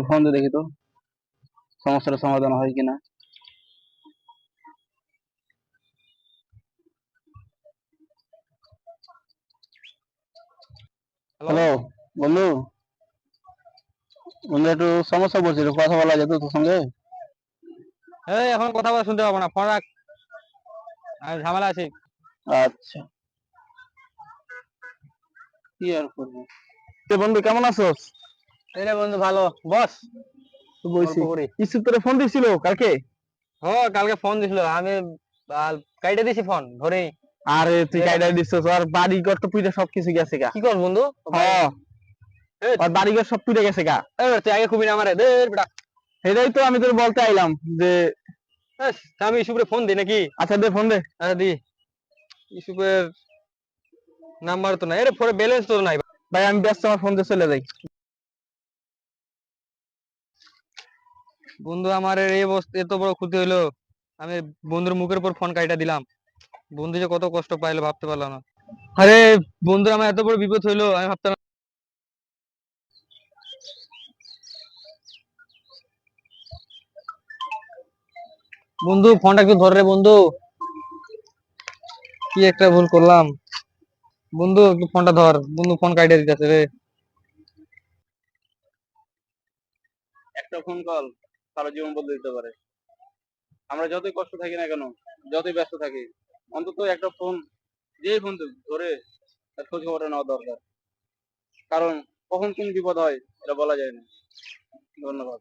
Phone দিয়ে দেখি তো সমস্যার সমাধান হয় কিনা। হ্যালো। হ্যালো বন্ধু। বন্ধু একটু সমস্যা পড়ছিল, কথা বলা যেত তোর সঙ্গে? এই এখন কথা বলা শুনতে পাবো না, ফোন রাখ। আমি ঝামেলা আছি। আচ্ছা, কি আর করবো। বন্ধু কেমন আছোস? এই রে বন্ধু, ভালো। বস, গল্প বলছি করি। ইসু তোরে ফোন দিছিল কালকে? ও, কালকে ফোন দিছিল, আমি কাইটে দিছি ফোন ধরে। আরে তুই কাইডা দিছস, আর বাড়ি ঘর তো পুইরা সবকিছু গেছে গা। কি কর বন্ধু? হ্যাঁ, এই, আর বাড়ি ঘর সব পুইরা গেছে গা। তুই আগে খুবই না আমারে দে বেটা। সেটাই তো আমি তোর বলতে আইলাম যে আমি ইসুপরে ফোন দিই নাকি? আচ্ছা দে ফোন দে। আচ্ছা দি। ইসুপের নাম্বার তো নাই, এর ফোনে ব্যালেন্স তো নাই। ভাই আমি ব্যস্ত, আমার ফোন দিয়ে চলে যাই। বন্ধু, আমার এই অবস্থা, এত বড় ক্ষতি হইলো। আমি বন্ধুর মুখের উপর ফোন কাইটা দিলাম। বন্ধু যে কত কষ্ট পাইলো ভাবতে পারলাম না। আরে বন্ধুর আমার এত বড় বিপদ হইলো, আমি ভাবতাম না। বন্ধু ফোনটা একটু ধর রে বন্ধু। কি একটা ভুল করলাম। বন্ধু একটু ফোনটা ধর বন্ধু, ফোন কাইটে দিতেছে রে। একটা ফোন কল সারা জীবন বদলে দিতে পারে। আমরা যতই কষ্ট থাকি না কেন, যতই ব্যস্ত থাকি, অন্তত একটা ফোন, যে ফোন ধরে তার খোঁজ খবরটা নেওয়া দরকার। কারণ কখন কোন বিপদ হয় এটা বলা যায় না। ধন্যবাদ।